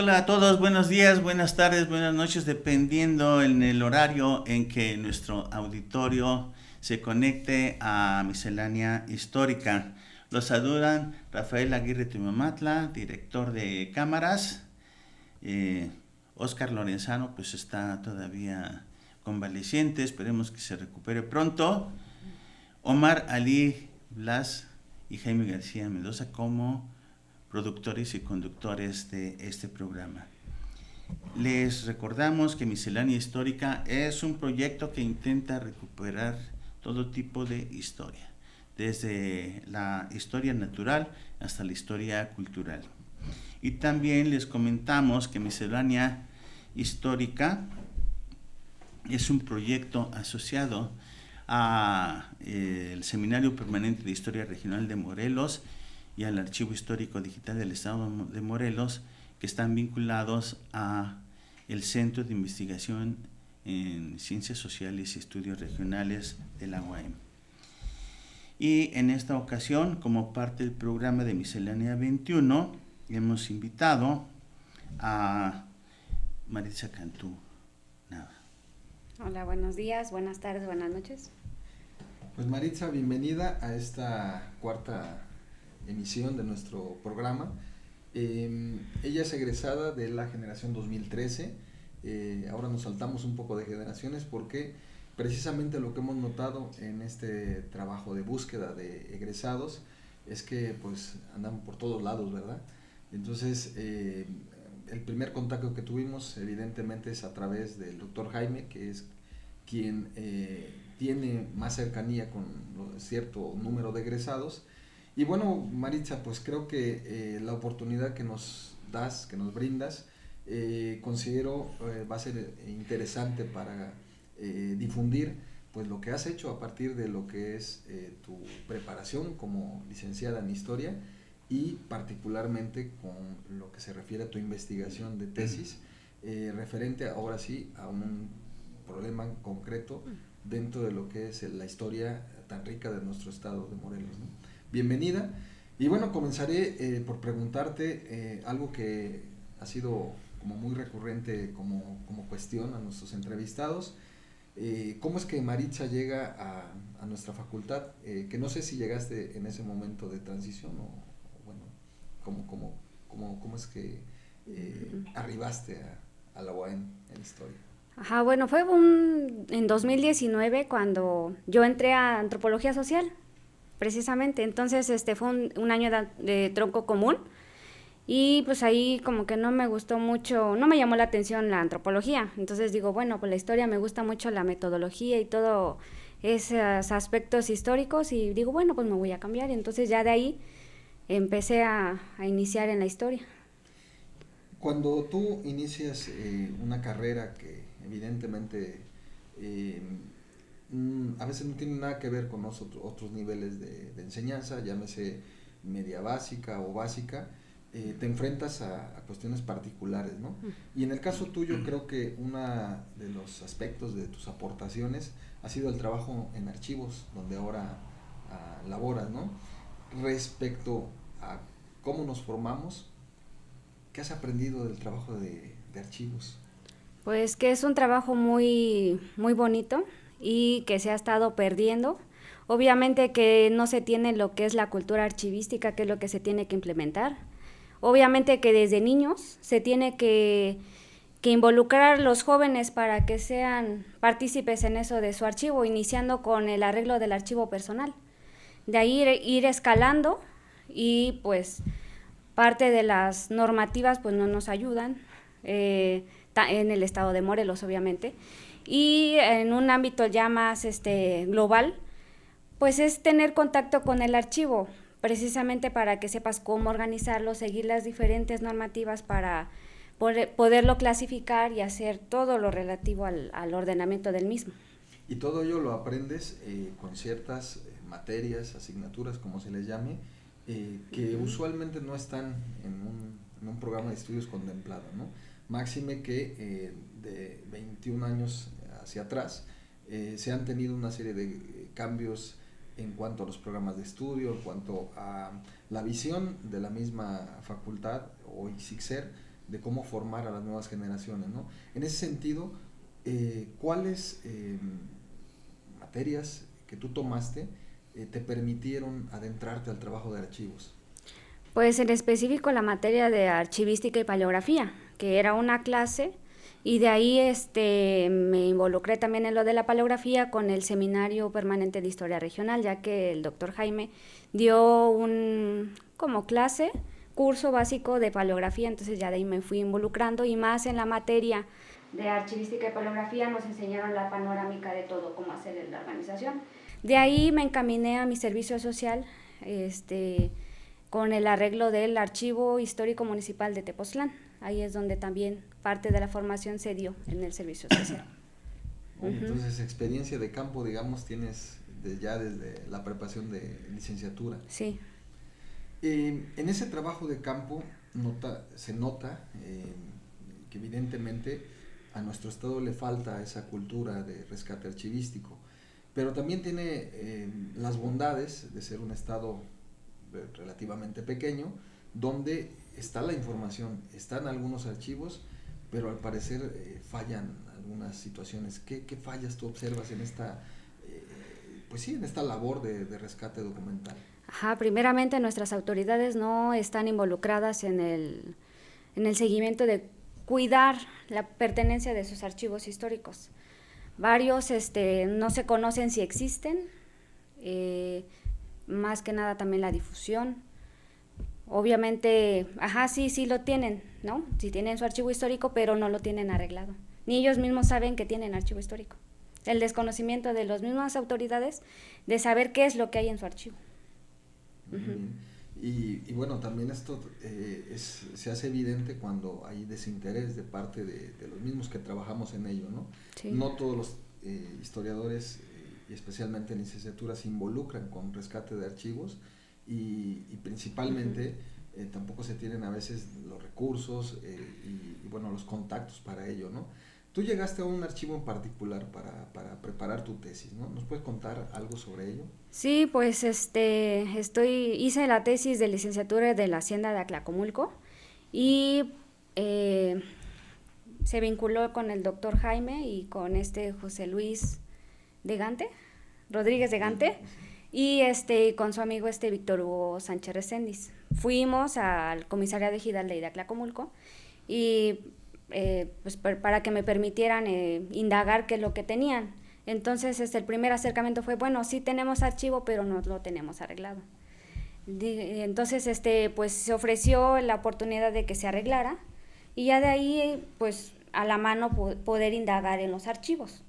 Hola a todos, buenos días, buenas tardes, buenas noches, dependiendo en el horario en que nuestro auditorio se conecte a Miscelánea Histórica. Los saludan Rafael Aguirre Tumamatla, director de cámaras. Oscar Lorenzano pues está todavía convaleciente, esperemos que se recupere pronto. Omar Ali Blas y Jaime García Mendoza como productores y conductores de este programa. Les recordamos que Miscelánea Histórica es un proyecto que intenta recuperar todo tipo de historia, desde la historia natural hasta la historia cultural. Y también les comentamos que Miscelánea Histórica es un proyecto asociado al Seminario Permanente de Historia Regional de Morelos y al Archivo Histórico Digital del Estado de Morelos, que están vinculados a el Centro de Investigación en Ciencias Sociales y Estudios Regionales de la UAM. Y en esta ocasión, como parte del programa de Miscelánea 21, hemos invitado a Maritza Cantú Nava. Hola, buenos días, buenas tardes, buenas noches. Pues Maritza, bienvenida a esta cuarta emisión de nuestro programa. Ella es egresada de la generación 2013. Ahora nos saltamos un poco de generaciones porque precisamente lo que hemos notado en este trabajo de búsqueda de egresados es que pues andan por todos lados, ¿verdad? Entonces el primer contacto que tuvimos evidentemente es a través del doctor Jaime, que es quien tiene más cercanía con cierto número de egresados. Y bueno, Maritza, pues creo que la oportunidad que nos das, que nos brindas, considero va a ser interesante para difundir pues lo que has hecho a partir de lo que es tu preparación como licenciada en Historia y particularmente con lo que se refiere a tu investigación de tesis referente ahora sí a un problema concreto dentro de lo que es la historia tan rica de nuestro estado de Morelos, ¿no? Bienvenida. Y bueno, comenzaré por preguntarte algo que ha sido como muy recurrente como cuestión a nuestros entrevistados. ¿Cómo es que Maritza llega a nuestra facultad? Que no sé si llegaste en ese momento de transición o bueno, ¿cómo es que arribaste a la UAM en Historia? Ajá, bueno, fue en 2019 cuando yo entré a Antropología Social, precisamente. Entonces fue un año de tronco común y pues ahí como que no me gustó mucho, no me llamó la atención la antropología. Entonces digo, bueno, pues la historia me gusta mucho, la metodología y todo esos aspectos históricos, y digo, bueno, pues me voy a cambiar. Y entonces ya de ahí empecé a iniciar en la historia. Cuando tú inicias una carrera que evidentemente a veces no tiene nada que ver con otros niveles de enseñanza, llámese media básica o básica, te enfrentas a cuestiones particulares, ¿no? Y en el caso tuyo creo que uno de los aspectos de tus aportaciones ha sido el trabajo en archivos, donde ahora laboras, ¿no? Respecto a cómo nos formamos, ¿qué has aprendido del trabajo de archivos? Pues que es un trabajo muy, muy bonito y que se ha estado perdiendo. Obviamente que no se tiene lo que es la cultura archivística, que es lo que se tiene que implementar. Obviamente que desde niños se tiene que involucrar a los jóvenes para que sean partícipes en eso de su archivo, iniciando con el arreglo del archivo personal. De ahí ir escalando, y pues parte de las normativas pues no nos ayudan, en el estado de Morelos obviamente, y en un ámbito ya más global, pues es tener contacto con el archivo, precisamente para que sepas cómo organizarlo, seguir las diferentes normativas para poderlo clasificar y hacer todo lo relativo al ordenamiento del mismo. Y todo ello lo aprendes con ciertas materias, asignaturas, como se les llame, que usualmente no están en un programa de estudios contemplado, ¿no? Máxime que de 21 años hacia atrás se han tenido una serie de cambios en cuanto a los programas de estudio, en cuanto a la visión de la misma facultad o ICICSER de cómo formar a las nuevas generaciones, ¿no? En ese sentido, ¿cuáles materias que tú tomaste te permitieron adentrarte al trabajo de archivos? Pues en específico la materia de archivística y paleografía, que era una clase, y de ahí me involucré también en lo de la paleografía con el Seminario Permanente de Historia Regional, ya que el doctor Jaime dio como clase, curso básico de paleografía, entonces ya de ahí me fui involucrando, y más en la materia de archivística y paleografía nos enseñaron la panorámica de todo, cómo hacer la organización. De ahí me encaminé a mi servicio social, con el arreglo del Archivo Histórico Municipal de Tepoztlán. Ahí es donde también parte de la formación se dio en el servicio social. Entonces, experiencia de campo, digamos, tienes ya desde la preparación de licenciatura. Sí. En ese trabajo de campo se nota que evidentemente a nuestro estado le falta esa cultura de rescate archivístico, pero también tiene las bondades de ser un estado relativamente pequeño, donde está la información, están algunos archivos, pero al parecer fallan algunas situaciones. ¿Qué fallas tú observas en esta, en esta labor de rescate documental? Primeramente nuestras autoridades no están involucradas en el seguimiento de cuidar la pertenencia de sus archivos históricos. Varios no se conocen si existen, más que nada también la difusión. Obviamente, sí lo tienen, ¿no? Sí tienen su archivo histórico, pero no lo tienen arreglado. Ni ellos mismos saben que tienen archivo histórico. El desconocimiento de las mismas autoridades de saber qué es lo que hay en su archivo. Y bueno, también esto se hace evidente cuando hay desinterés de parte de los mismos que trabajamos en ello, ¿no? Sí. No todos los historiadores, y especialmente en licenciatura, se involucran con rescate de archivos y principalmente tampoco se tienen a veces los recursos y los contactos para ello, ¿no? Tú llegaste a un archivo en particular para preparar tu tesis, ¿no? ¿Nos puedes contar algo sobre ello? Sí, pues hice la tesis de licenciatura de la Hacienda de Atlacomulco y se vinculó con el doctor Jaime y con José Luis Rodríguez de Gante, y con su amigo Víctor Hugo Sánchez Recendis. Fuimos al comisariado ejidal de Atlacomulco y para que me permitieran indagar qué es lo que tenían. Entonces el primer acercamiento fue, sí tenemos archivo, pero no lo tenemos arreglado. Entonces se ofreció la oportunidad de que se arreglara, y ya de ahí a la mano poder indagar en los archivos.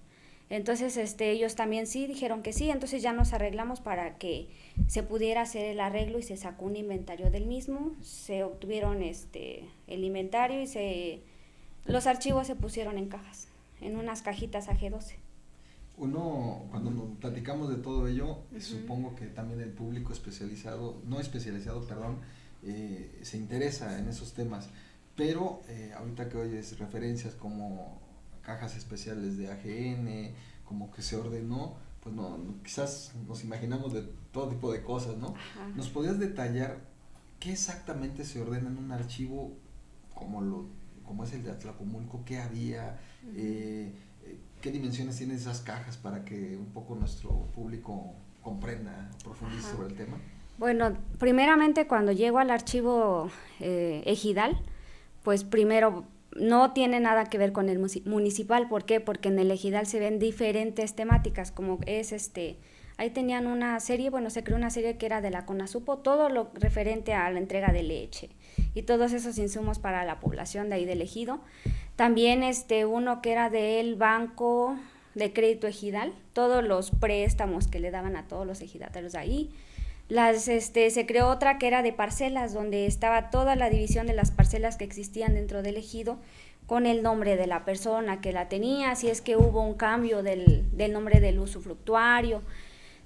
Entonces ellos también sí dijeron que sí, entonces ya nos arreglamos para que se pudiera hacer el arreglo, y se sacó un inventario del mismo, se obtuvieron el inventario y los archivos se pusieron en cajas, en unas cajitas AG12. Cuando nos platicamos de todo ello, supongo que también el público se interesa en esos temas, pero ahorita que oyes referencias como cajas especiales de AGN, como que se ordenó, pues quizás nos imaginamos de todo tipo de cosas, ¿no? Ajá. ¿Nos podrías detallar qué exactamente se ordena en un archivo como es el de Atlacomulco? ¿Qué había? ¿Qué dimensiones tienen esas cajas para que un poco nuestro público comprenda, profundice sobre el tema? Bueno, primeramente cuando llego al archivo ejidal, pues primero no tiene nada que ver con el municipal. ¿Por qué? Porque en el ejidal se ven diferentes temáticas, como es ahí tenían una serie, se creó una serie que era de la CONASUPO, todo lo referente a la entrega de leche y todos esos insumos para la población de ahí del ejido. También uno que era del Banco de Crédito Ejidal, todos los préstamos que le daban a todos los ejidatarios de ahí. Se creó otra que era de parcelas, donde estaba toda la división de las parcelas que existían dentro del ejido, con el nombre de la persona que la tenía, si es que hubo un cambio del nombre del usufructuario.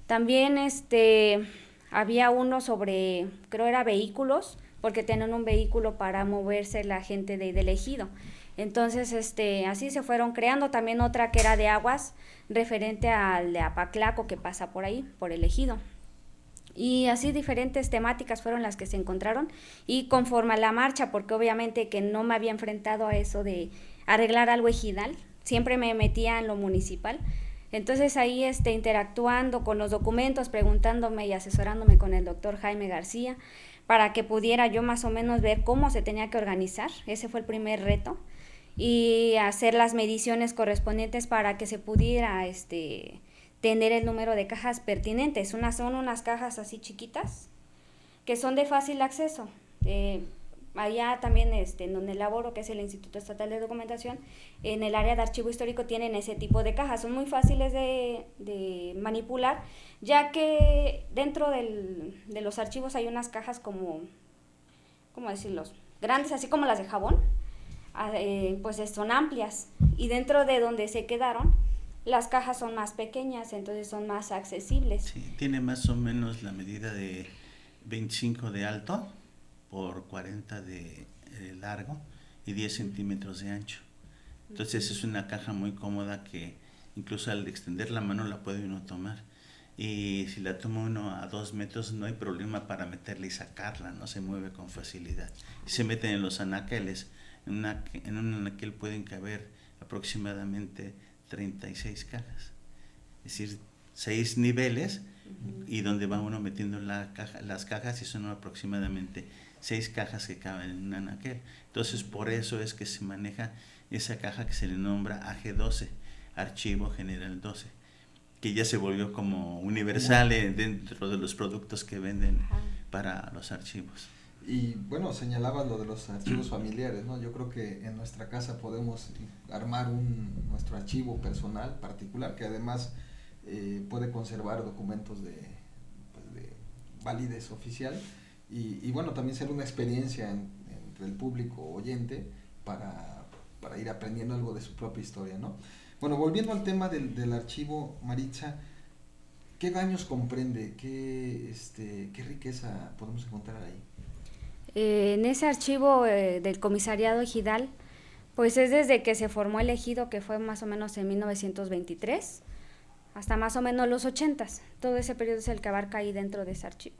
También había uno sobre, creo era vehículos, porque tenían un vehículo para moverse la gente del ejido. Entonces, así se fueron creando. También otra que era de aguas, referente al de Apaclaco, que pasa por ahí, por el ejido. Y así diferentes temáticas fueron las que se encontraron, y conforme a la marcha, porque obviamente que no me había enfrentado a eso de arreglar algo ejidal, siempre me metía en lo municipal. Entonces ahí interactuando con los documentos, preguntándome y asesorándome con el doctor Jaime García, para que pudiera yo más o menos ver cómo se tenía que organizar. Ese fue el primer reto, y hacer las mediciones correspondientes para que se pudiera tener el número de cajas pertinentes. Son unas cajas así chiquitas que son de fácil acceso. Allá también en donde laboro, que es el Instituto Estatal de Documentación, en el área de archivo histórico tienen ese tipo de cajas. Son muy fáciles de manipular, ya que dentro de los archivos hay unas cajas como, ¿cómo decirlo?, grandes, así como las de jabón, pues son amplias, y dentro de donde se quedaron, las cajas son más pequeñas, entonces son más accesibles. Sí, tiene más o menos la medida de 25 de alto por 40 de largo y 10 centímetros de ancho. Entonces es una caja muy cómoda que incluso al extender la mano la puede uno tomar. Y si la toma uno a 2 metros no hay problema para meterla y sacarla, no se mueve con facilidad. Y se meten en los anaqueles. En un anaquel pueden caber aproximadamente 36 cajas. Es decir, 6 niveles, y donde va uno metiendo las cajas, y son aproximadamente 6 cajas que caben en un anaquel. Entonces por eso es que se maneja esa caja que se le nombra AG12, Archivo General 12, que ya se volvió como universal dentro de los productos que venden para los archivos. Y bueno, señalabas lo de los archivos familiares, ¿no? Yo creo que en nuestra casa podemos armar nuestro archivo personal particular, que además puede conservar documentos de validez oficial, y bueno, también ser una experiencia entre el público oyente para ir aprendiendo algo de su propia historia, ¿no? Bueno, volviendo al tema del archivo, Maritza, ¿qué daños comprende? ¿Qué riqueza podemos encontrar ahí? En ese archivo del comisariado ejidal, pues es desde que se formó el ejido, que fue más o menos en 1923, hasta más o menos los 80s. Todo ese periodo es el que abarca ahí dentro de ese archivo.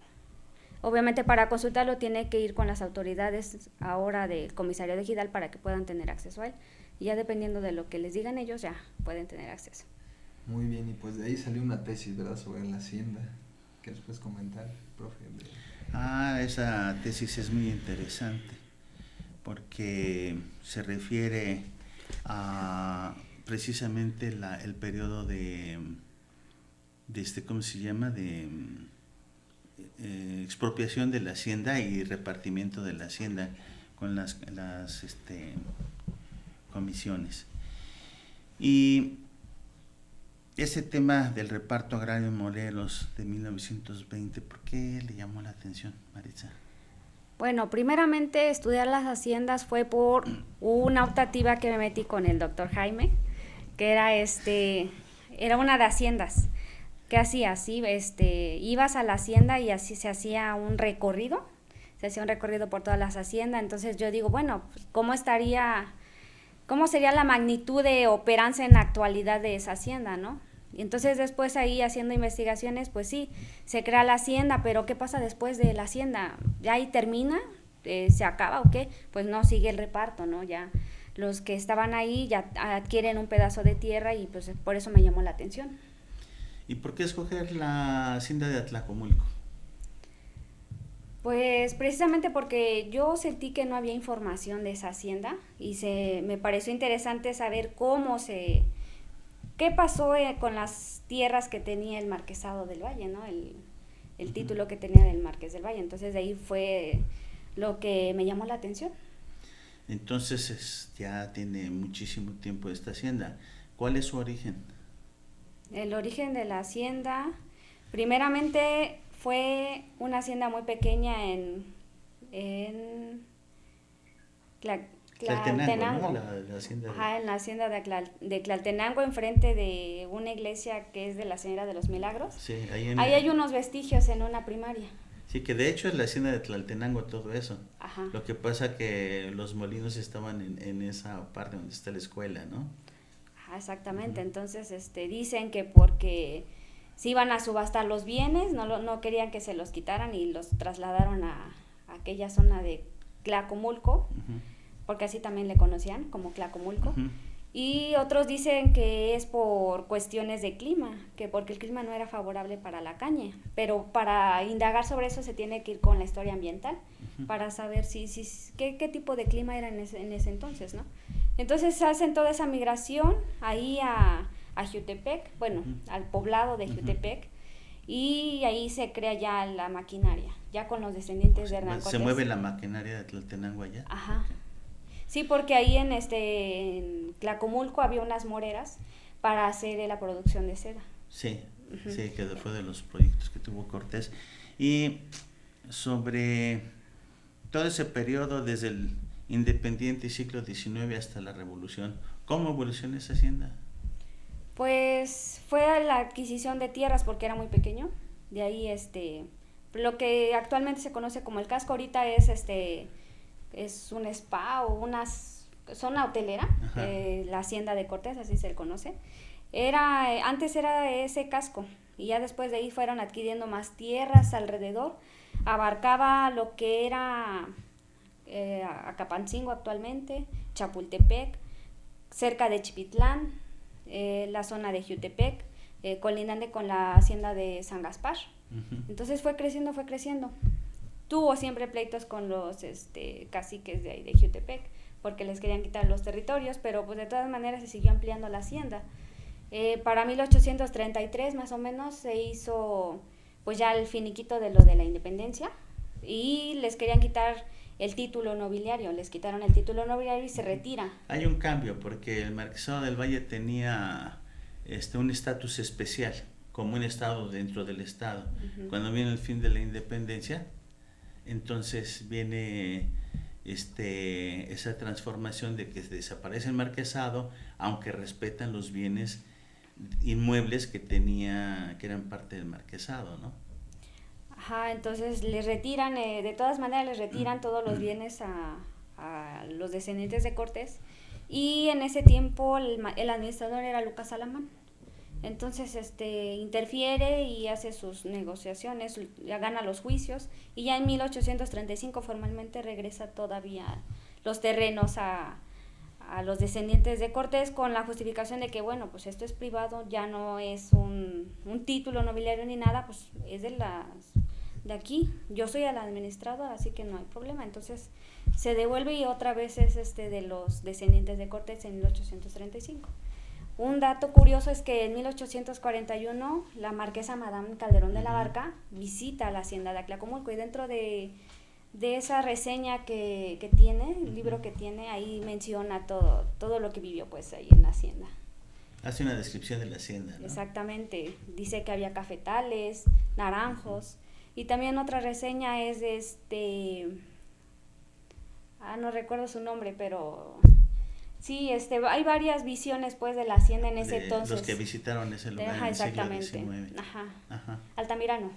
Obviamente para consultarlo tiene que ir con las autoridades ahora del comisariado ejidal para que puedan tener acceso a él. Y ya dependiendo de lo que les digan ellos, ya pueden tener acceso. Muy bien, y pues de ahí salió una tesis, ¿verdad?, sobre la hacienda. ¿Qué nos puedes comentar, profe? Esa tesis es muy interesante porque se refiere a precisamente el periodo de ¿cómo se llama?, de expropiación de la hacienda y repartimiento de la hacienda con las comisiones. Y ese tema del reparto agrario en Morelos de 1920, ¿por qué le llamó la atención, Maritza? Bueno, primeramente estudiar las haciendas fue por una optativa que me metí con el doctor Jaime, que era una de haciendas. ¿Qué hacía? Así, ibas a la hacienda y así se hacía un recorrido, por todas las haciendas. Entonces yo digo, bueno, pues, ¿cómo sería la magnitud de operancia en la actualidad de esa hacienda, no? Y entonces después ahí haciendo investigaciones, pues sí, se crea la hacienda, pero ¿qué pasa después de la hacienda? ¿Ya ahí termina? ¿Se acaba o qué? Pues no, sigue el reparto, ¿no? Ya los que estaban ahí ya adquieren un pedazo de tierra, y pues por eso me llamó la atención. ¿Y por qué escoger la hacienda de Atlacomulco? Pues precisamente porque yo sentí que no había información de esa hacienda, y me pareció interesante saber qué pasó con las tierras que tenía el Marquesado del Valle, ¿no? El título que tenía del Marqués del Valle. Entonces de ahí fue lo que me llamó la atención. Entonces ya tiene muchísimo tiempo esta hacienda. ¿Cuál es su origen? El origen de la hacienda, primeramente fue una hacienda muy pequeña en Tlaltenango, ¿no? La hacienda en la hacienda de Tlaltenango, enfrente de una iglesia que es de la Señora de los Milagros. Sí, ahí hay unos vestigios en una primaria. Sí, que de hecho es la hacienda de Tlaltenango todo eso. Ajá. Lo que pasa que los molinos estaban en esa parte donde está la escuela, ¿no? Ajá, exactamente. Uh-huh. Entonces dicen que porque se iban a subastar los bienes, no querían que se los quitaran y los trasladaron a aquella zona de Tlacomulco, porque así también le conocían como Tlacomulco. Y otros dicen que es por cuestiones de clima, que porque el clima no era favorable para la caña, pero para indagar sobre eso se tiene que ir con la historia ambiental para saber qué tipo de clima era en ese entonces, ¿no? Entonces hacen toda esa migración ahí a Jiutepec, bueno, al poblado de Jiutepec, y ahí se crea ya la maquinaria, ya con los descendientes de Hernán Cortés. ¿Se mueve la maquinaria de Tlaltenango allá? Ajá. Okay. Sí, porque ahí en Tlacomulco había unas moreras para hacer la producción de seda. Sí, sí, que fue de los proyectos que tuvo Cortés. Y sobre todo ese periodo desde el independiente siglo XIX hasta la Revolución, ¿cómo evolucionó esa hacienda? Pues fue la adquisición de tierras porque era muy pequeño. De ahí lo que actualmente se conoce como el casco ahorita es un spa o una zona hotelera, la hacienda de Cortés, así se le conoce. Antes era ese casco y ya después de ahí fueron adquiriendo más tierras alrededor. Abarcaba lo que era Acapancingo actualmente, Chapultepec, cerca de Chipitlán, la zona de Jiutepec, colindante con la hacienda de San Gaspar. Entonces fue creciendo. Tuvo siempre pleitos con los caciques de ahí de Jiutepec, porque les querían quitar los territorios, pero pues de todas maneras se siguió ampliando la hacienda. Para 1833 más o menos se hizo pues ya el finiquito de lo de la independencia y les querían quitar el título nobiliario, les quitaron el título nobiliario y se retira. Hay un cambio porque el Marquesado del Valle tenía un estatus especial, como un estado dentro del estado. Cuando viene el fin de la independencia, entonces viene esa transformación de que desaparece el marquesado, aunque respetan los bienes inmuebles que eran parte del marquesado, ¿no? Ajá, entonces les retiran, de todas maneras les retiran todos los bienes a los descendientes de Cortés, y en ese tiempo el administrador era Lucas Alamán. Entonces interfiere y hace sus negociaciones, ya gana los juicios, y ya en 1835 formalmente regresa todavía los terrenos a los descendientes de Cortés, con la justificación de que bueno, pues esto es privado, ya no es un título nobiliario ni nada, pues es de aquí, yo soy el administrador, así que no hay problema. Entonces se devuelve y otra vez es de los descendientes de Cortés en 1835. Un dato curioso es que en 1841 la marquesa Madame Calderón de la Barca visita la hacienda de Tlacomulco, y dentro de esa reseña que tiene, el libro que tiene, ahí menciona todo lo que vivió pues ahí en la hacienda. Hace una descripción de la hacienda, ¿no? Exactamente, dice que había cafetales, naranjos, y también otra reseña es de no recuerdo su nombre, pero sí, hay varias visiones pues de la hacienda en ese entonces. Los que visitaron ese lugar en el siglo XIX. Ajá. Altamirano.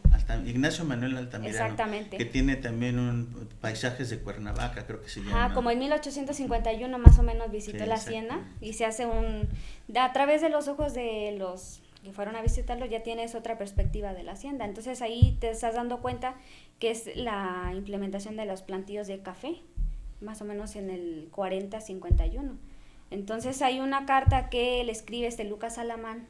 Ignacio Manuel Altamirano. Exactamente. Que tiene también paisajes de Cuernavaca, creo que se llama. Como en 1851 más o menos visitó la hacienda, y se hace a través de los ojos de los que fueron a visitarlo, ya tienes otra perspectiva de la hacienda. Entonces ahí te estás dando cuenta que es la implementación de los plantíos de café, más o menos en el 40-51. Entonces hay una carta que le escribe Lucas Alamán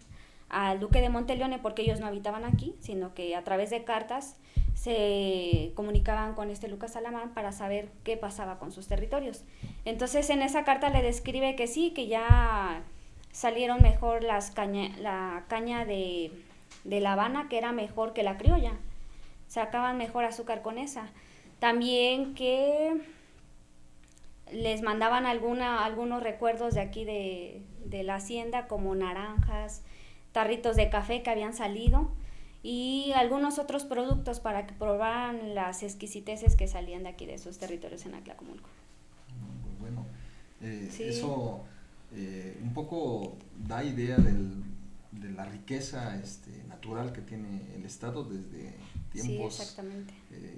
al duque de Monteleone, porque ellos no habitaban aquí, sino que a través de cartas se comunicaban con Lucas Alamán para saber qué pasaba con sus territorios. Entonces en esa carta le describe que sí, que ya salieron mejor la caña de La Habana, que era mejor que la criolla, sacaban mejor azúcar con esa. También que les mandaban algunos recuerdos de aquí de la hacienda, como naranjas, tarritos de café que habían salido, y algunos otros productos para que probaran las exquisiteces que salían de aquí de esos territorios en Tlacomulco. Muy bueno. Sí. Eso un poco da idea de la riqueza natural que tiene el estado desde tiempos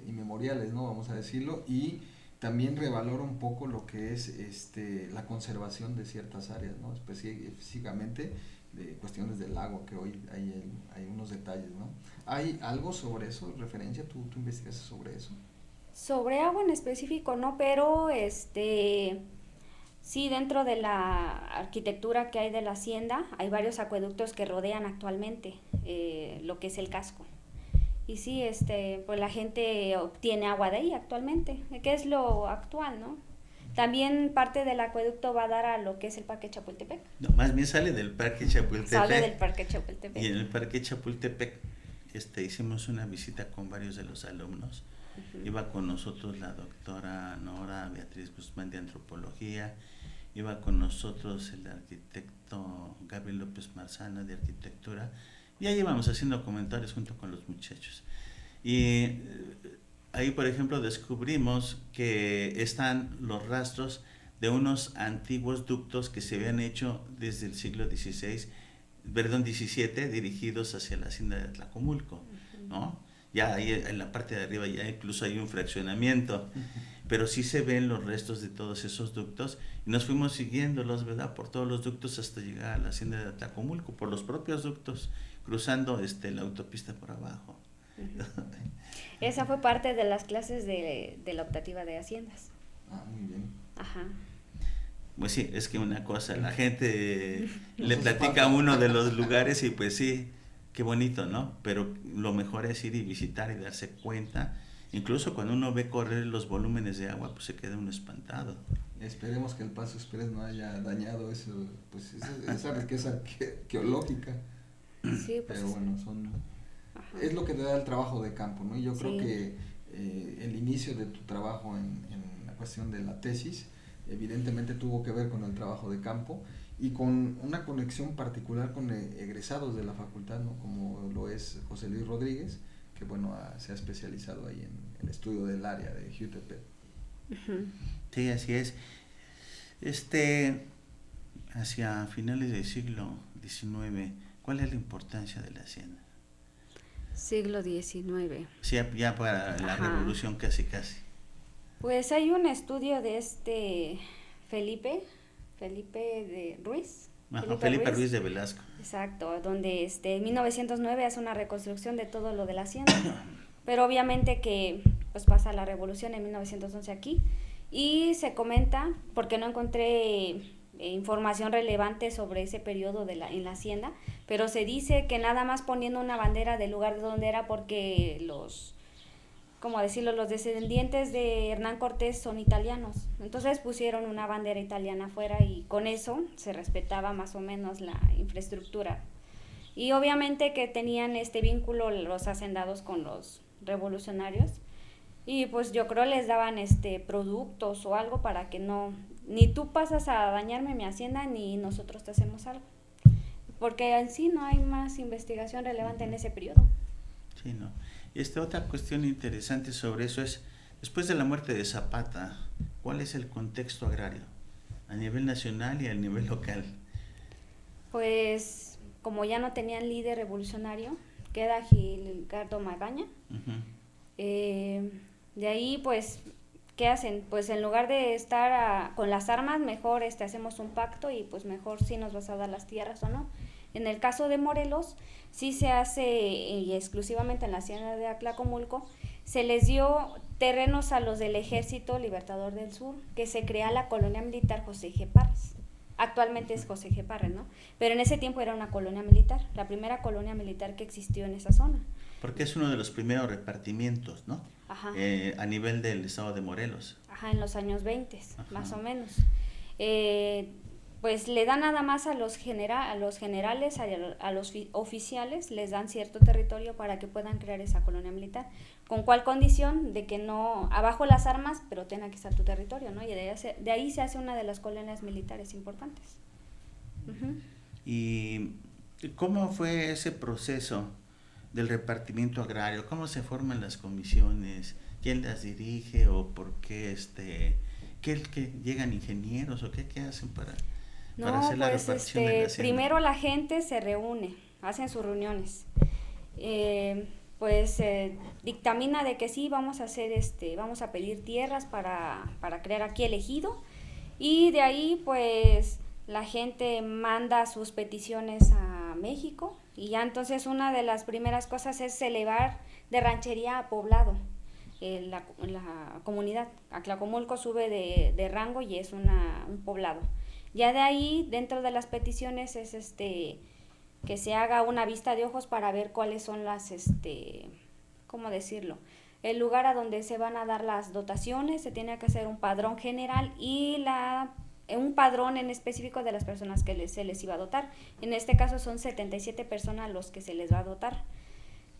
inmemoriales, ¿no? Vamos a decirlo, y también revalora un poco lo que es la conservación de ciertas áreas, ¿no? Específicamente de cuestiones del agua, que hoy hay unos detalles, ¿no? ¿Hay algo sobre eso, referencia? ¿Tú investigaste sobre eso? Sobre agua en específico no, pero sí, dentro de la arquitectura que hay de la hacienda, hay varios acueductos que rodean actualmente lo que es el casco. Y sí, pues la gente obtiene agua de ahí actualmente, que es lo actual, ¿no? También parte del acueducto va a dar a lo que es el Parque Chapultepec. No, más bien sale del Parque Chapultepec. Sale del Parque Chapultepec. Y en el Parque Chapultepec hicimos una visita con varios de los alumnos. Uh-huh. Iba con nosotros la doctora Nora Beatriz Guzmán de Antropología, iba con nosotros el arquitecto Gabriel López Marzana de Arquitectura, y ahí íbamos haciendo comentarios junto con los muchachos. Y ahí, por ejemplo, descubrimos que están los rastros de unos antiguos ductos que se habían hecho desde el siglo XVII, dirigidos hacia la hacienda de Tlacomulco, ¿no? Ya ahí en la parte de arriba ya incluso hay un fraccionamiento, pero sí se ven los restos de todos esos ductos, y nos fuimos siguiéndolos, ¿verdad?, por todos los ductos hasta llegar a la hacienda de Tlacomulco, por los propios ductos, cruzando la autopista por abajo. Uh-huh. Esa fue parte de las clases de la optativa de haciendas. Ah, muy bien. Ajá. Pues sí, es que una cosa, la gente le platica a uno de los lugares y pues sí, qué bonito, ¿no? Pero lo mejor es ir y visitar y darse cuenta. Incluso cuando uno ve correr los volúmenes de agua, pues se queda uno espantado. Esperemos que el Paso Express no haya dañado eso, pues esa riqueza geológica. Sí, pues. Pero bueno, es lo que te da el trabajo de campo, ¿no? Y yo creo que el inicio de tu trabajo en la cuestión de la tesis, evidentemente tuvo que ver con el trabajo de campo y con una conexión particular con egresados de la facultad, ¿no? Como lo es José Luis Rodríguez, que bueno, se ha especializado ahí en el estudio del área de Jutepec. Uh-huh. Sí, así es. Hacia finales del siglo XIX, ¿cuál es la importancia de la hacienda? Siglo XIX. Sí, ya para la revolución casi. Pues hay un estudio de Felipe de Ruiz. Felipe Ruiz de Velasco. Exacto, donde en 1909 hace una reconstrucción de todo lo de la hacienda, pero obviamente que pues pasa la revolución en 1911 aquí, y se comenta, porque no encontré información relevante sobre ese periodo en la hacienda, pero se dice que nada más poniendo una bandera del lugar de donde era, porque los descendientes de Hernán Cortés son italianos, entonces pusieron una bandera italiana afuera y con eso se respetaba más o menos la infraestructura. Y obviamente que tenían este vínculo los hacendados con los revolucionarios, y pues yo creo les daban productos o algo para que no, ni tú pasas a dañarme mi hacienda ni nosotros te hacemos algo, porque en sí no hay más investigación relevante en ese periodo. Sí, no. Otra cuestión interesante sobre eso es, después de la muerte de Zapata, ¿cuál es el contexto agrario a nivel nacional y a nivel local? Pues como ya no tenían líder revolucionario, queda Gilgardo Magaña. Uh-huh. De ahí pues, ¿qué hacen? Pues en lugar de estar con las armas, mejor hacemos un pacto y pues mejor si nos vas a dar las tierras o no. En el caso de Morelos, sí se hace, y exclusivamente en la hacienda de Tlacomulco, se les dio terrenos a los del Ejército Libertador del Sur, que se crea la colonia militar José G. Parres. Actualmente es José G. Parres, ¿no? Pero en ese tiempo era una colonia militar, la primera colonia militar que existió en esa zona. Porque es uno de los primeros repartimientos, ¿no? Ajá. A nivel del estado de Morelos. Ajá, en los años 20, más o menos. Pues le dan nada más a los generales, a los oficiales, les dan cierto territorio para que puedan crear esa colonia militar. ¿Con cuál condición? De que no, abajo las armas, pero tenga que estar tu territorio, ¿no? Y de ahí se hace una de las colonias militares importantes. Uh-huh. ¿Y cómo fue ese proceso del repartimiento agrario? ¿Cómo se forman las comisiones? ¿Quién las dirige o por qué ¿qué llegan ingenieros o qué hacen para hacer la repartición de la hacienda? Primero la gente se reúne, hacen sus reuniones. Dictamina de que sí, vamos vamos a pedir tierras para crear aquí el ejido, y de ahí pues la gente manda sus peticiones a México y ya entonces una de las primeras cosas es elevar de ranchería a poblado la comunidad. Atlacomulco sube de rango y es un poblado. Ya de ahí, dentro de las peticiones es que se haga una vista de ojos para ver cuáles son las, ¿cómo decirlo? El lugar a donde se van a dar las dotaciones, se tiene que hacer un padrón general y un padrón en específico de las personas que se les iba a dotar. En este caso son 77 personas los que se les va a dotar.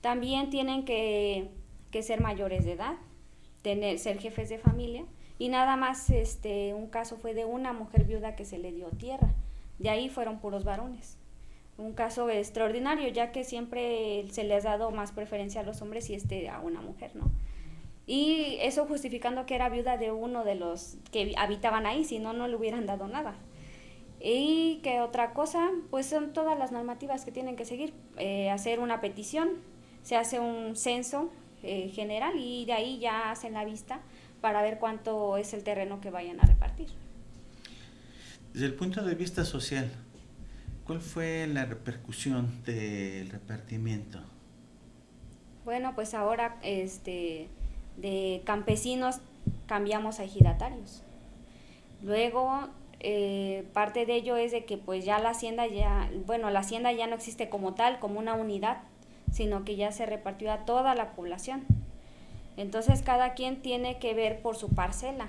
También tienen que ser mayores de edad, ser jefes de familia, y nada más un caso fue de una mujer viuda que se le dio tierra. De ahí fueron puros varones. Un caso extraordinario, ya que siempre se les ha dado más preferencia a los hombres y a una mujer, ¿no? Y eso justificando que era viuda de uno de los que habitaban ahí, si no, no le hubieran dado nada. Y que otra cosa, pues son todas las normativas que tienen que seguir. Hacer una petición, se hace un censo general y de ahí ya hacen la vista para ver cuánto es el terreno que vayan a repartir. Desde el punto de vista social, ¿cuál fue la repercusión del repartimiento? Bueno, pues ahora de campesinos cambiamos a ejidatarios. Luego parte de ello es de que pues ya la hacienda ya no existe como tal, como una unidad, sino que ya se repartió a toda la población. Entonces cada quien tiene que ver por su parcela,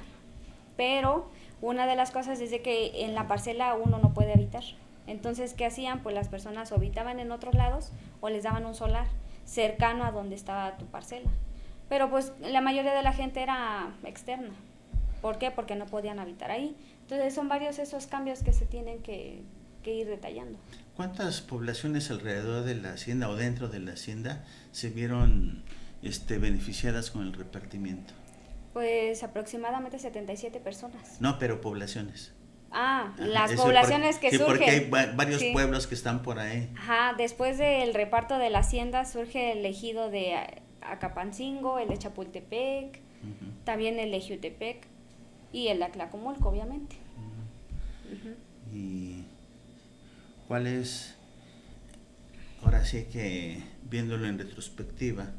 pero una de las cosas es de que en la parcela uno no puede habitar. Entonces, ¿qué hacían? Pues las personas o habitaban en otros lados o les daban un solar cercano a donde estaba tu parcela. Pero pues la mayoría de la gente era externa. ¿Por qué? Porque no podían habitar ahí. Entonces son varios esos cambios que se tienen que ir detallando. ¿Cuántas poblaciones alrededor de la hacienda o dentro de la hacienda se vieron beneficiadas con el repartimiento? Pues aproximadamente 77 personas. No, pero poblaciones. Las poblaciones que surgen. Sí, porque hay varios sí. pueblos que están por ahí. Después del reparto de la hacienda surge el ejido de Acapancingo, el de Chapultepec, también el de Jiutepec y el de Atlacomulco, obviamente. ¿Y cuál es, ahora sí que viéndolo en retrospectiva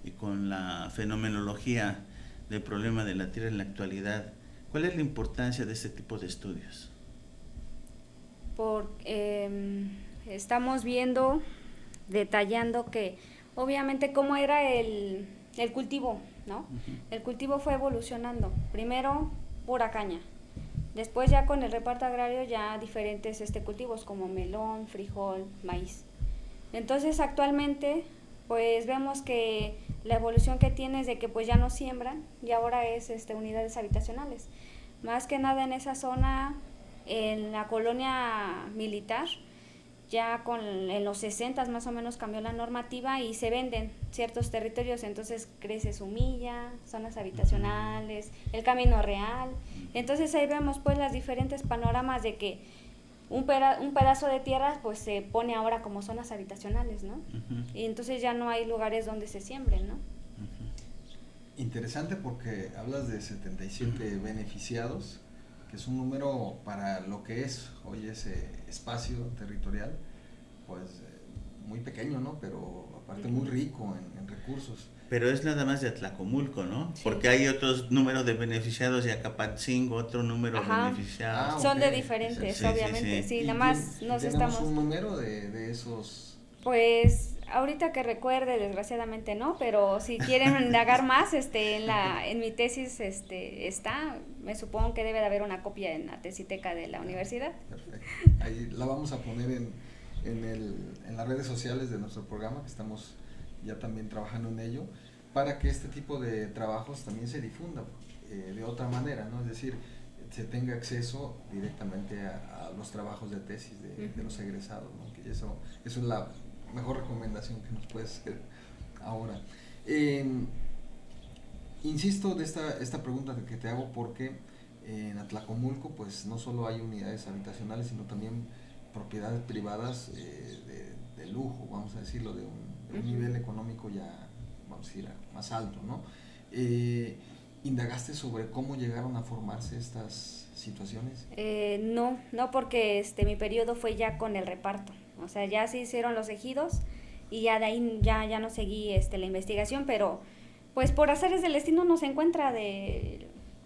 y con la fenomenología del problema de la tierra en la actualidad, cuál es la importancia de este tipo de estudios? Estamos viendo, detallando que obviamente cómo era el cultivo, ¿no? El cultivo fue evolucionando. Primero, pura caña. Después ya con el reparto agrario ya diferentes cultivos como melón, frijol, maíz. Entonces actualmente pues vemos que la evolución que tiene es de que pues ya no siembran y ahora es unidades habitacionales. Más que nada en esa zona, en la colonia militar, ya en los 60 más o menos cambió la normativa y se venden ciertos territorios, entonces crece Sumilla, zonas habitacionales, el Camino Real. Entonces ahí vemos pues las diferentes panoramas de que un pedazo de tierra pues se pone ahora como zonas habitacionales, ¿no? Y entonces ya no hay lugares donde se siembren, ¿no? Interesante porque hablas de 77 beneficiados, que es un número para lo que es hoy ese espacio territorial, pues muy pequeño, ¿no? Pero aparte muy rico en recursos. Pero es nada más de Atlacomulco, ¿no? Sí. Porque hay otros números de beneficiados de Acapancingo, otro número de beneficiados. Son de diferentes, obviamente. Sí, nada más nos estamos... un número de esos? Pues ahorita que recuerde, desgraciadamente no, pero si quieren indagar más, en mi tesis me supongo que debe de haber una copia en la tesiteca de la universidad. Perfecto. Ahí la vamos a poner en las redes sociales de nuestro programa, que estamos ya también trabajando en ello, para que este tipo de trabajos también se difunda de otra manera, ¿no? Es decir, se tenga acceso directamente a los trabajos de tesis de los egresados, ¿no? Que eso es la mejor recomendación que nos puedes hacer ahora. Insisto de esta pregunta que te hago porque en Atlacomulco pues no solo hay unidades habitacionales, sino también propiedades privadas de lujo, vamos a decirlo, de un nivel económico ya, vamos a decir, más alto, ¿no? ¿Indagaste sobre cómo llegaron a formarse estas situaciones? No, porque mi periodo fue ya con el reparto. O sea, ya se hicieron los ejidos y ya de ahí ya no seguí la investigación, pero pues por azares del destino nos encuentra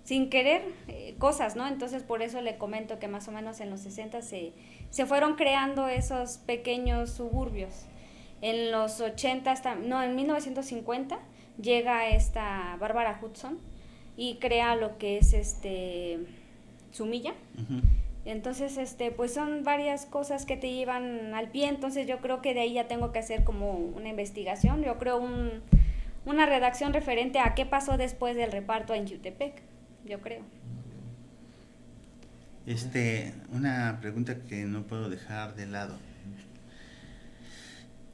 sin querer cosas, ¿no? Entonces por eso le comento que más o menos en los 60 se fueron creando esos pequeños suburbios. En los 80, en 1950 llega esta Bárbara Hudson y crea lo que es Sumilla. Ujú. Entonces, pues son varias cosas que te llevan al pie, entonces yo creo que de ahí ya tengo que hacer como una investigación, yo creo una redacción referente a qué pasó después del reparto en Jutepec, yo creo. Una pregunta que no puedo dejar de lado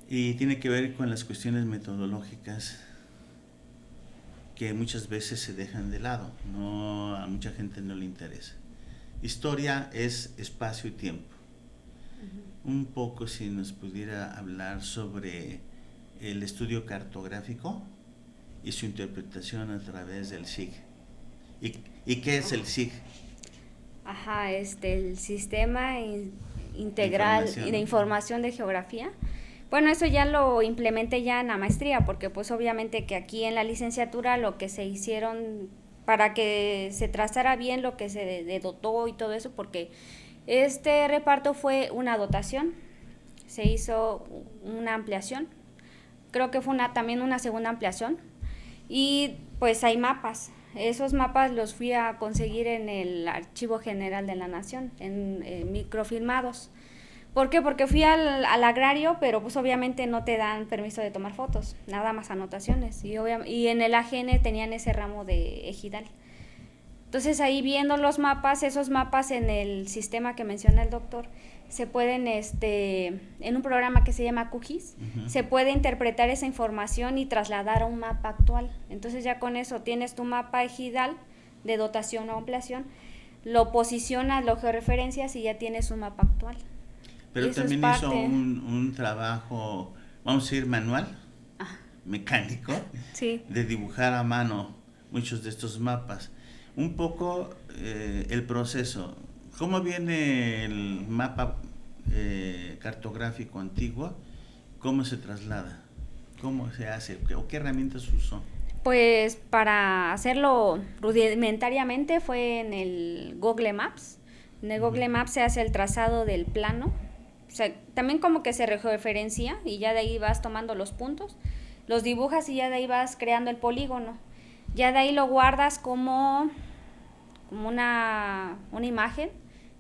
y tiene que ver con las cuestiones metodológicas que muchas veces se dejan de lado, a mucha gente no le interesa. Historia es espacio y tiempo. Un poco si nos pudiera hablar sobre el estudio cartográfico y su interpretación a través del SIG. ¿Y qué es el SIG? Ajá, el Sistema Integral de Información de Geografía. Bueno, eso ya lo implementé ya en la maestría, porque pues obviamente que aquí en la licenciatura lo que se hicieron para que se trazara bien lo que se dotó y todo eso, porque este reparto fue una dotación, se hizo una ampliación, creo que fue también una segunda ampliación, y pues hay mapas. Esos mapas los fui a conseguir en el Archivo General de la Nación, en microfilmados. ¿Por qué? Porque fui al agrario, pero pues obviamente no te dan permiso de tomar fotos, nada más anotaciones. Y en el AGN tenían ese ramo de ejidal. Entonces ahí viendo los mapas, esos mapas en el sistema que menciona el doctor, se pueden, en un programa que se llama QGIS, Uh-huh. se puede interpretar esa información y trasladar a un mapa actual. Entonces ya con eso tienes tu mapa ejidal de dotación o ampliación, lo posicionas, lo georreferencias y ya tienes un mapa actual. Pero eso también es hizo parte. un trabajo, vamos a decir, manual, mecánico, Sí. de dibujar a mano muchos de estos mapas. Un poco el proceso. ¿Cómo viene el mapa cartográfico antiguo? ¿Cómo se traslada? ¿Cómo se hace? ¿O qué herramientas usó? Pues para hacerlo rudimentariamente fue en el Google Maps. En el Google Maps se hace el trazado del plano. O sea, también como que se referencia y ya de ahí vas tomando los puntos, los dibujas y ya de ahí vas creando el polígono. Ya de ahí lo guardas como una imagen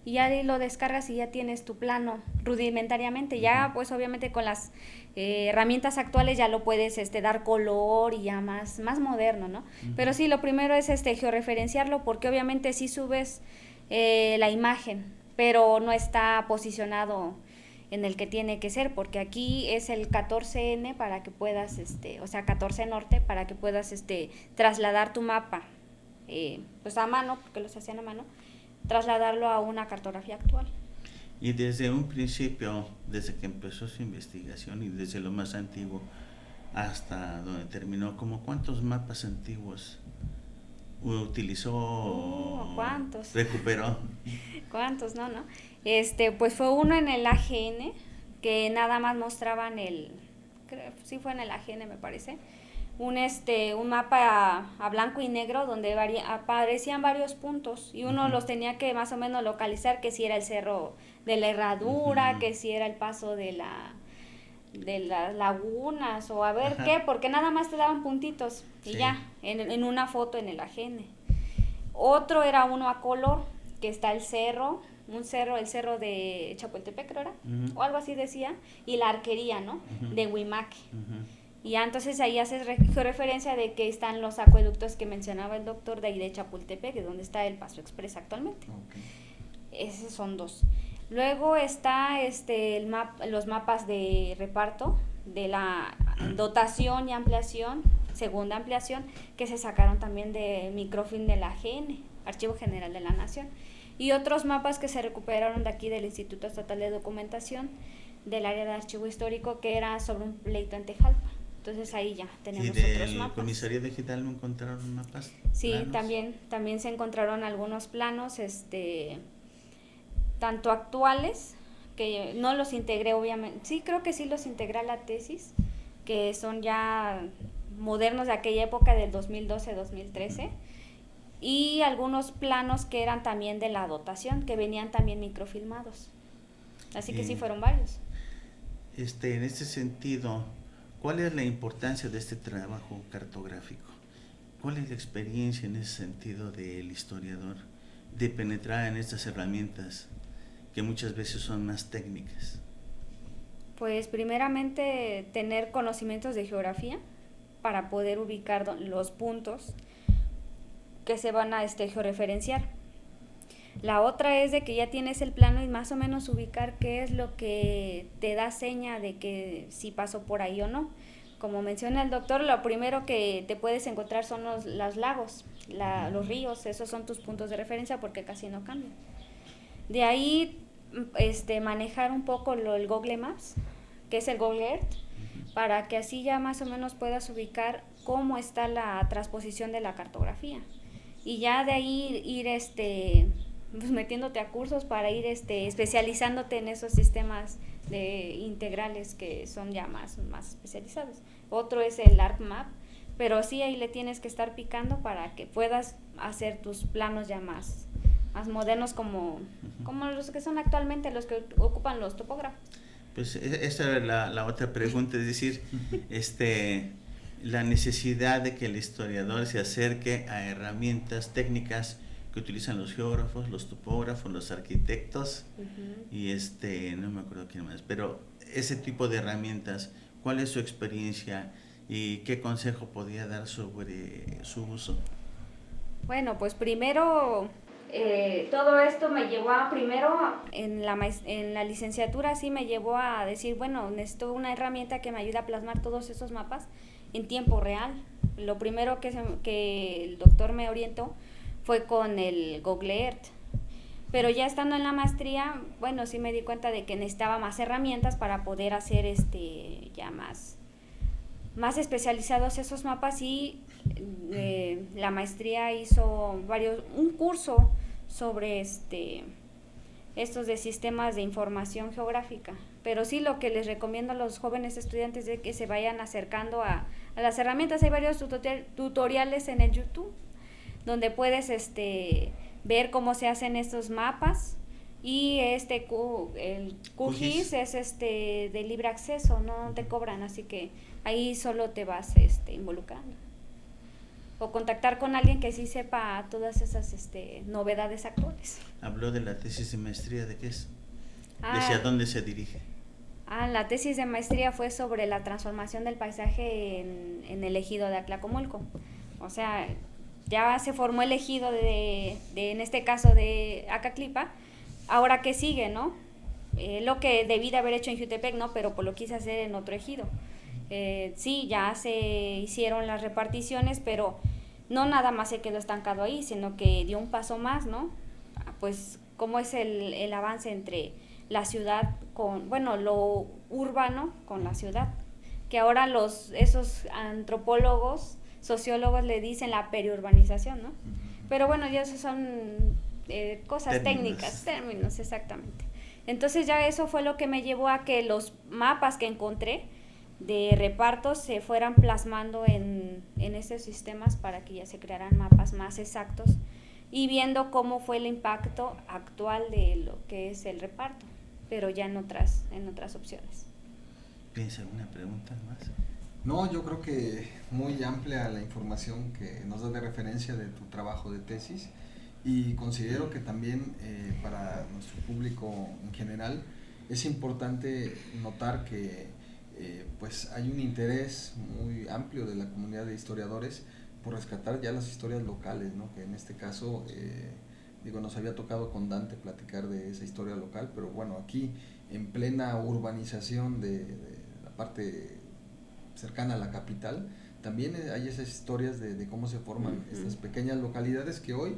y ya de ahí lo descargas y ya tienes tu plano rudimentariamente. Ya pues obviamente con las herramientas actuales ya lo puedes dar color y ya más moderno, ¿no? Pero sí, lo primero es georreferenciarlo, porque obviamente sí subes la imagen, pero no está posicionado en el que tiene que ser, porque aquí es el 14N para que puedas, o sea, 14 norte, para que puedas trasladar tu mapa, pues a mano, porque los hacían a mano, trasladarlo a una cartografía actual. Y desde un principio, desde que empezó su investigación y desde lo más antiguo hasta donde terminó, ¿como cuántos mapas antiguos utilizó? ¿Cuántos? Recuperó. ¿Cuántos? No. Pues fue uno en el AGN, que nada más mostraban sí fue en el AGN me parece, un mapa a blanco y negro donde aparecían varios puntos y uno los tenía que más o menos localizar, que si era el cerro de la Herradura, que si era el paso de las lagunas o a ver qué, porque nada más te daban puntitos y ya, en una foto en el AGN. Otro era uno a color, que está el cerro el cerro de Chapultepec, creo era, o algo así decía, y la arquería, ¿no? De Huimaque. Y ya entonces ahí haces referencia de que están los acueductos que mencionaba el doctor de ahí de Chapultepec, de donde está el Paso Express actualmente. Esos son dos. Luego está los mapas de reparto de la dotación y ampliación, segunda ampliación, que se sacaron también de microfilm de la AGN, Archivo General de la Nación, y otros mapas que se recuperaron de aquí del Instituto Estatal de Documentación del área de archivo histórico, que era sobre un pleito en Tejalpa. Entonces ahí ya tenemos ¿Y otros del mapas. comisaría digital no encontraron mapas? Sí, planos? también se encontraron algunos planos, tanto actuales, que no los integré obviamente, sí creo que sí los integré a la tesis, que son ya modernos de aquella época del 2012-2013, y algunos planos que eran también de la dotación, que venían también microfilmados. Así que sí fueron varios. En este sentido, ¿cuál es la importancia de este trabajo cartográfico? ¿Cuál es la experiencia en ese sentido del historiador de penetrar en estas herramientas que muchas veces son más técnicas? Pues primeramente tener conocimientos de geografía para poder ubicar los puntos que se van a georreferenciar. La otra es de que ya tienes el plano y más o menos ubicar qué es lo que te da seña de que si pasó por ahí o no. Como menciona el doctor, lo primero que te puedes encontrar son los lagos, los ríos, esos son tus puntos de referencia porque casi no cambian. De ahí manejar un poco el Google Maps, que es el Google Earth, para que así ya más o menos puedas ubicar cómo está la transposición de la cartografía. Y ya de ahí ir pues metiéndote a cursos para ir especializándote en esos sistemas integrales que son ya más especializados. Otro es el ArcMap, pero sí ahí le tienes que estar picando para que puedas hacer tus planos ya más modernos como los que son actualmente, los que ocupan los topógrafos. Pues esa era la otra pregunta, es decir, la necesidad de que el historiador se acerque a herramientas técnicas que utilizan los geógrafos, los topógrafos, los arquitectos y no me acuerdo quién más, pero ese tipo de herramientas, ¿cuál es su experiencia y qué consejo podría dar sobre su uso? Bueno, pues primero todo esto me llevó en la licenciatura sí me llevó a decir, bueno, necesito una herramienta que me ayude a plasmar todos esos mapas en tiempo real. Lo primero que el doctor me orientó fue con el Google Earth, pero ya estando en la maestría, bueno, sí me di cuenta de que necesitaba más herramientas para poder hacer ya más especializados esos mapas y la maestría hizo un curso sobre estos de sistemas de información geográfica, pero sí lo que les recomiendo a los jóvenes estudiantes es que se vayan acercando a las herramientas. Hay varios tutoriales en el YouTube donde puedes ver cómo se hacen estos mapas y el QGIS es de libre acceso, no te cobran, así que ahí solo te vas involucrando o contactar con alguien que sí sepa todas esas novedades actuales. Habló de la tesis de maestría, ¿de qué es? ¿Hacia dónde se dirige? La tesis de maestría fue sobre la transformación del paisaje en el ejido de Atlacomulco. O sea, ya se formó el ejido en este caso de Acatlipa. Ahora, ¿qué sigue, no? Lo que debí de haber hecho en Jutepec, ¿no? Pero pues lo quise hacer en otro ejido. Sí, ya se hicieron las reparticiones, pero no nada más se quedó estancado ahí, sino que dio un paso más, ¿no? Pues cómo es el avance entre la ciudad lo urbano con la ciudad, que ahora esos antropólogos, sociólogos le dicen la periurbanización, ¿no? Pero bueno, ya eso son cosas técnicas, términos, exactamente. Entonces ya eso fue lo que me llevó a que los mapas que encontré de repartos se fueran plasmando en esos sistemas para que ya se crearan mapas más exactos y viendo cómo fue el impacto actual de lo que es el reparto, pero ya en otras opciones. ¿Tienes alguna pregunta más? No, yo creo que muy amplia la información que nos da de referencia de tu trabajo de tesis y considero que también para nuestro público en general es importante notar que pues hay un interés muy amplio de la comunidad de historiadores por rescatar ya las historias locales, ¿no? Que en este caso, nos había tocado con Dante platicar de esa historia local, pero bueno, aquí en plena urbanización de la parte cercana a la capital, también hay esas historias de cómo se forman estas pequeñas localidades que hoy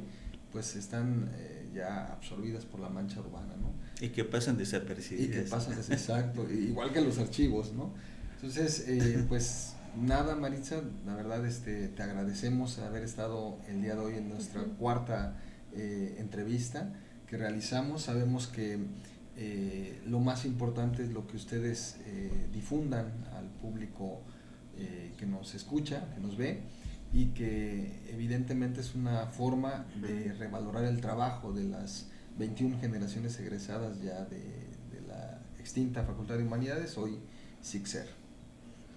pues están ya absorbidas por la mancha urbana, ¿no? Y que pasan desapercibidas. Exacto, igual que los archivos, ¿no? Entonces, pues Nada, Maritza, la verdad te agradecemos haber estado el día de hoy en nuestra cuarta entrevista que realizamos. Sabemos que lo más importante es lo que ustedes difundan al público que nos escucha, que nos ve, y que evidentemente es una forma de revalorar el trabajo de las 21 generaciones egresadas ya de la extinta Facultad de Humanidades, hoy SICSER.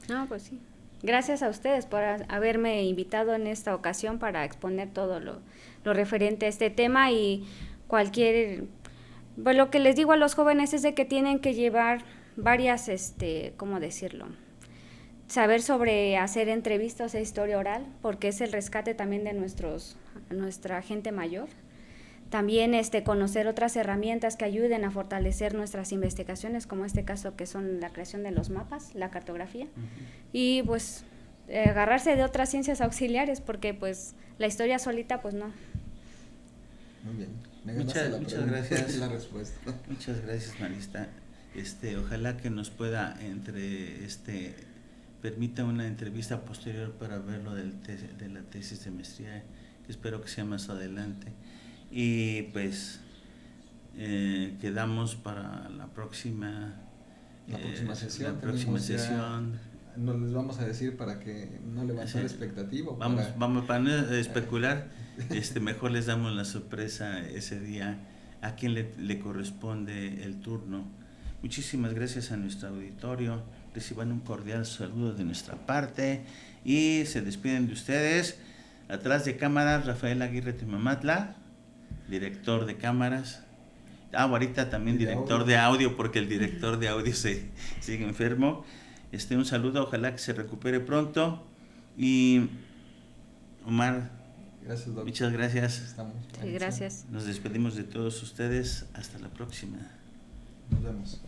No, pues sí. Gracias a ustedes por haberme invitado en esta ocasión para exponer todo lo referente a este tema, y cualquier, pues lo que les digo a los jóvenes es de que tienen que llevar varias, ¿cómo decirlo? Saber sobre hacer entrevistas e historia oral, porque es el rescate también de nuestra gente mayor. También conocer otras herramientas que ayuden a fortalecer nuestras investigaciones, como este caso que son la creación de los mapas, la cartografía, y pues agarrarse de otras ciencias auxiliares, porque pues la historia solita pues no. Muy bien. Muchas gracias. La respuesta. Muchas gracias, Marista. Ojalá que nos pueda permita una entrevista posterior para ver lo de la tesis de maestría, que espero que sea más adelante. Y pues quedamos para la próxima sesión. No les vamos a decir para que no levantar expectativa. Vamos para no especular, mejor les damos la sorpresa ese día a quien le corresponde el turno. Muchísimas gracias a nuestro auditorio. Reciban un cordial saludo de nuestra parte y se despiden de ustedes. Atrás de cámaras, Rafael Aguirre Timamatla, director de cámaras. Ahorita también director de audio, porque el director de audio sigue enfermo. Un saludo, ojalá que se recupere pronto. Y Omar, gracias, doctor. Muchas gracias. Sí, gracias. Nos despedimos de todos ustedes. Hasta la próxima. Nos vemos.